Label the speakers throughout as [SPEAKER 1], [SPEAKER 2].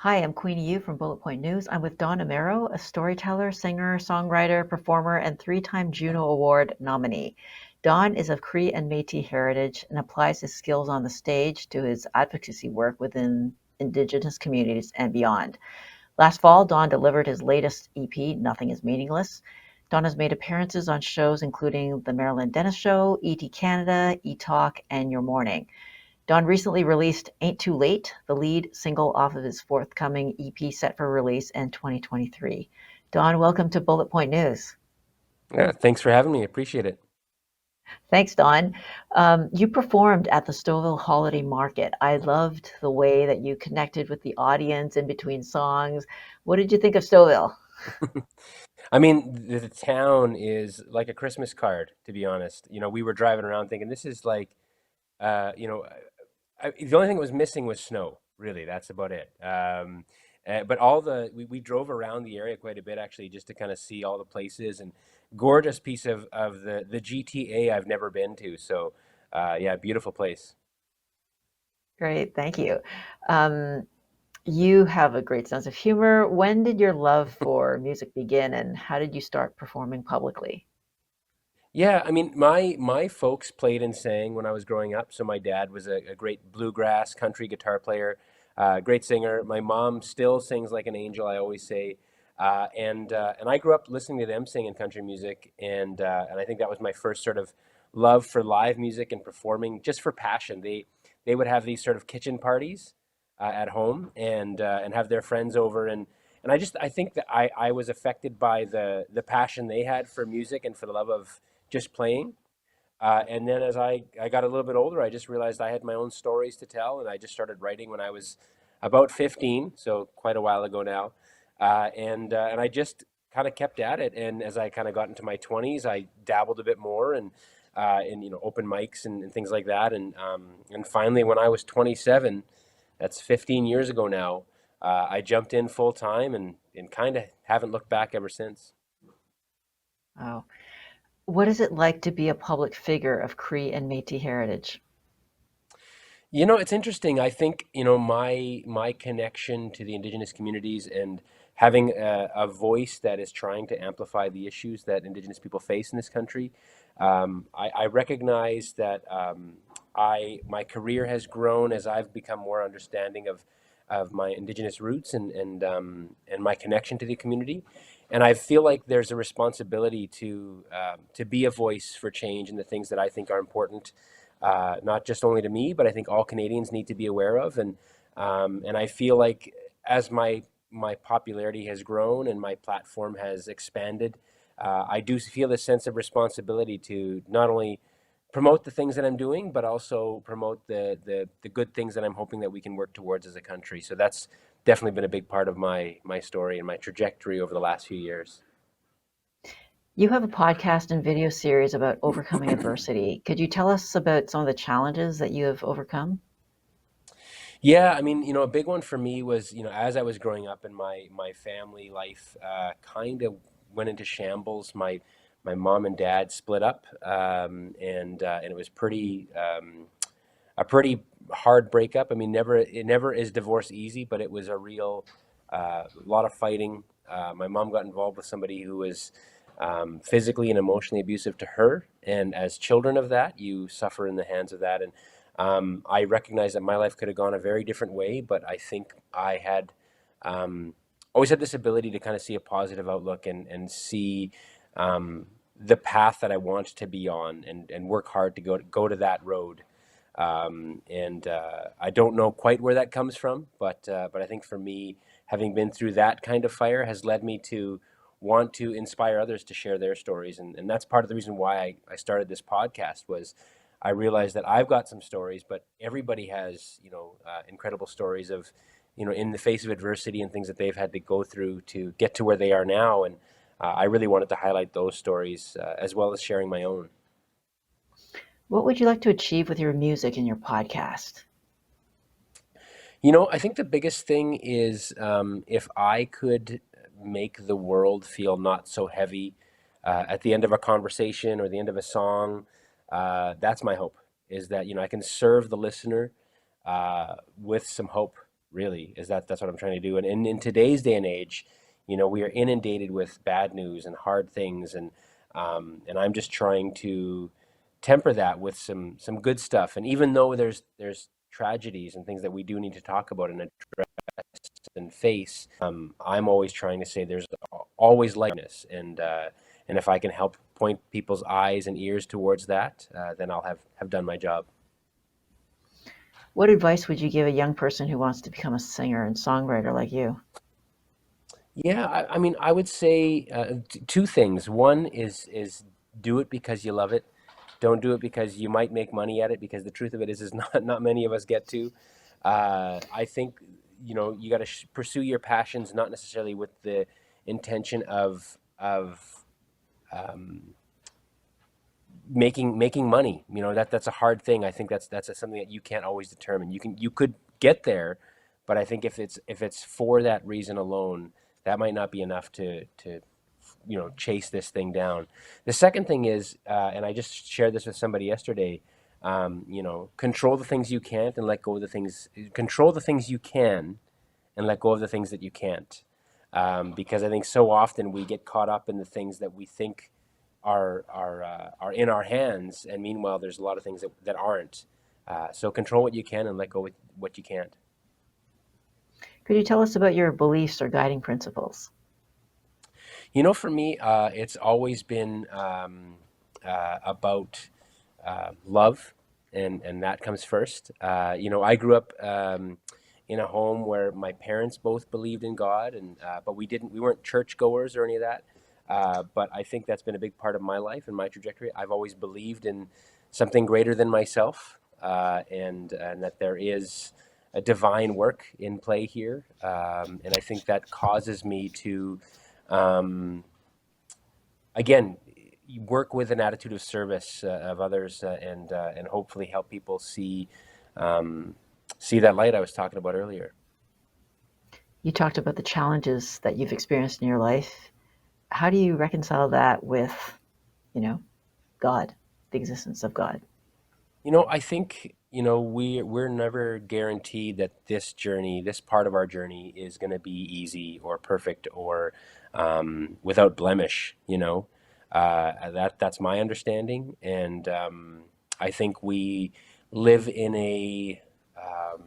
[SPEAKER 1] Hi, I'm Queenie Yu from Bullet Point News. I'm with Don Amero, a storyteller, singer, songwriter, performer, and three-time JUNO Award nominee. Don is of Cree and Métis heritage and applies his skills on the stage to his advocacy work within Indigenous communities and beyond. Last fall, Don delivered his latest EP, Nothing Is Meaningless. Don has made appearances on shows including The Marilyn Denis Show, ET Canada, Etalk, and Your Morning. Don recently released Ain't Too Late, the lead single off of his forthcoming EP set for release in 2023. Don, welcome to Bullet Point News.
[SPEAKER 2] Yeah, thanks for having me. Appreciate it.
[SPEAKER 1] Thanks, Don. You performed at the Stouffville Holiday Market. I loved the way that you connected with the audience in between songs. What did you think of Stouffville?
[SPEAKER 2] I mean, the town is like a Christmas card, to be honest. We were driving around thinking this is like, uh, you know, the only thing that was missing was snow. Really, that's about it. But we drove around the area quite a bit actually, just to kind of see all the places and gorgeous piece of the GTA I've never been to. So, yeah, beautiful place.
[SPEAKER 1] Great, thank you. Um, you have a great sense of humor. When did your love for music begin, and how did you start performing publicly?
[SPEAKER 2] Yeah, I mean, my folks played and sang when I was growing up. So my dad was a great bluegrass country guitar player, great singer. My mom still sings like an angel, I always say. And I grew up listening to them sing in country music, and I think that was my first sort of love for live music and performing just for passion. They would have these sort of kitchen parties at home and have their friends over and I think that I was affected by the passion they had for music and for the love of just playing. And then as I got a little bit older, I just realized I had my own stories to tell, and I just started writing when I was about 15, so quite a while ago now. And I just kind of kept at it. And as I kind of got into my 20s, I dabbled a bit more and in open mics and things like that. And finally, when I was 27, that's 15 years ago now, I jumped in full time and kind of haven't looked back ever since.
[SPEAKER 1] Wow. What is it like to be a public figure of Cree and Métis heritage?
[SPEAKER 2] It's interesting. I think, my connection to the Indigenous communities and having a voice that is trying to amplify the issues that Indigenous people face in this country. I recognize that my career has grown as I've become more understanding of my Indigenous roots and my connection to the community. And I feel like there's a responsibility to be a voice for change in the things that I think are important, not just only to me, but I think all Canadians need to be aware of. And I feel like as my popularity has grown and my platform has expanded, I do feel this sense of responsibility to not only promote the things that I'm doing, but also promote the good things that I'm hoping that we can work towards as a country. So that's definitely been a big part of my story and my trajectory over the last few years.
[SPEAKER 1] You have a podcast and video series about overcoming adversity. Could you tell us about some of the challenges that you have overcome?
[SPEAKER 2] Yeah, I mean, a big one for me was, as I was growing up and my family life kind of went into shambles. My mom and dad split up, and it was a pretty hard breakup. I mean, it never is divorce easy, but it was a real lot of fighting. My mom got involved with somebody who was physically and emotionally abusive to her, and as children of that, you suffer in the hands of that. And I recognize that my life could have gone a very different way, but I think I had um, always had this ability to kind of see a positive outlook and see the path that I want to be on and work hard to go to that road. And I don't know quite where that comes from, but I think for me, having been through that kind of fire has led me to want to inspire others to share their stories, and that's part of the reason why I started this podcast. Was I realized that I've got some stories, but everybody has incredible stories of in the face of adversity and things that they've had to go through to get to where they are now, and I really wanted to highlight those stories as well as sharing my own.
[SPEAKER 1] What would you like to achieve with your music and your podcast?
[SPEAKER 2] I think the biggest thing is if I could make the world feel not so heavy at the end of a conversation or the end of a song, that's my hope. Is that I can serve the listener with some hope really, is that's what I'm trying to do. And in today's day and age, we are inundated with bad news and hard things, and I'm just trying to temper that with some good stuff. And even though there's tragedies and things that we do need to talk about and address and face, I'm always trying to say there's always lightness, and if I can help point people's eyes and ears towards that, then I'll have done my job.
[SPEAKER 1] What advice would you give a young person who wants to become a singer and songwriter like you?
[SPEAKER 2] Yeah, I mean, I would say two things. One is do it because you love it. Don't do it because you might make money at it. Because the truth of it is not many of us get to. I think you got to pursue your passions, not necessarily with the intention of um, making money. That's a hard thing. I think that's something that you can't always determine. You could get there, but I think if it's for that reason alone, that might not be enough to chase this thing down. The second thing is, and I just shared this with somebody yesterday. Control the things you can't and let go of the things. Control the things you can and let go of the things that you can't. Because I think so often we get caught up in the things that we think are in our hands, and meanwhile there's a lot of things that aren't. So control what you can and let go with what you can't.
[SPEAKER 1] Could you tell us about your beliefs or guiding principles?
[SPEAKER 2] For me, it's always been about love, and that comes first. I grew up in a home where my parents both believed in God, and but we weren't churchgoers or any of that. But I think that's been a big part of my life and my trajectory. I've always believed in something greater than myself, and that there is a divine work in play here. And I think that causes me to, um, again, work with an attitude of service of others, and hopefully help people see that light I was talking about earlier.
[SPEAKER 1] You talked about the challenges that you've experienced in your life. How do you reconcile that with, you know, God, the existence of God?
[SPEAKER 2] I think we're never guaranteed that this part of our journey, is going to be easy or perfect or without blemish. That's my understanding, and I think we live um,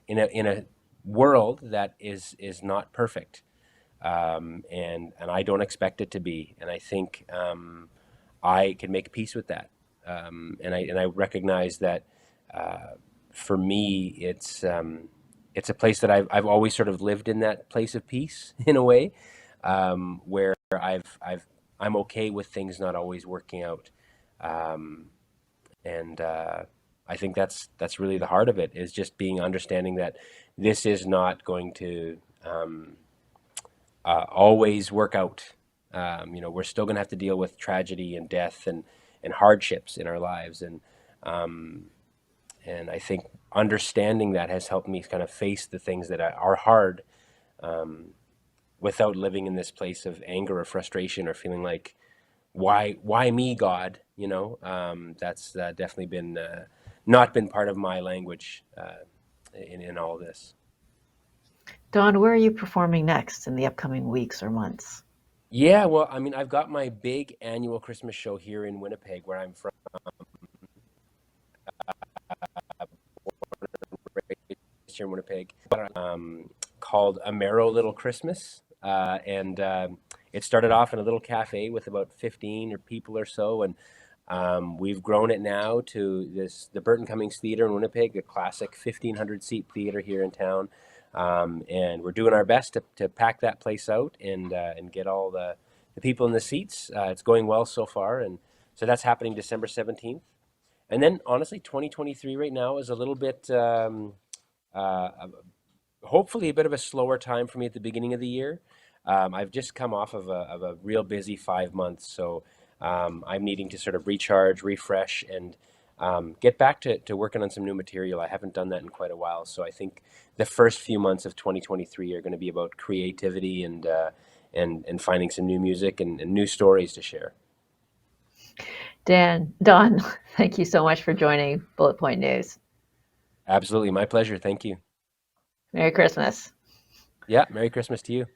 [SPEAKER 2] in a world that is not perfect, and I don't expect it to be, and I think I can make peace with that, and I recognize that for me it's a place that I've always sort of lived in that place of peace in a way, where I'm okay with things not always working out, um, and I think that's really the heart of it, is just being understanding that this is not going to always work out. We're still going to have to deal with tragedy and death and hardships in our lives, um, and I think understanding that has helped me kind of face the things that are hard, um, without living in this place of anger or frustration or feeling like, why me, God? That's definitely been not been part of my language in all this.
[SPEAKER 1] Don, where are you performing next in the upcoming weeks or months?
[SPEAKER 2] Yeah, well, I mean, I've got my big annual Christmas show here in Winnipeg, where I'm from, here in Winnipeg, called Amero Little Christmas. And it started off in a little cafe with about 15 or people or so, and we've grown it now to the Burton Cummings Theatre in Winnipeg, a classic 1,500 seat theater here in town. And we're doing our best to pack that place out and get all the people in the seats. It's going well so far, and so that's happening December 17th. And then honestly, 2023 right now is a little bit, uh, hopefully a bit of a slower time for me at the beginning of the year. I've just come off of a real busy 5 months, so I'm needing to sort of recharge, refresh, and get back to working on some new material. I haven't done that in quite a while, so I think the first few months of 2023 are going to be about creativity and finding some new music and new stories to share.
[SPEAKER 1] Don, thank you so much for joining Bullet Point News.
[SPEAKER 2] Absolutely, my pleasure. Thank you.
[SPEAKER 1] Merry Christmas.
[SPEAKER 2] Yeah, Merry Christmas to you.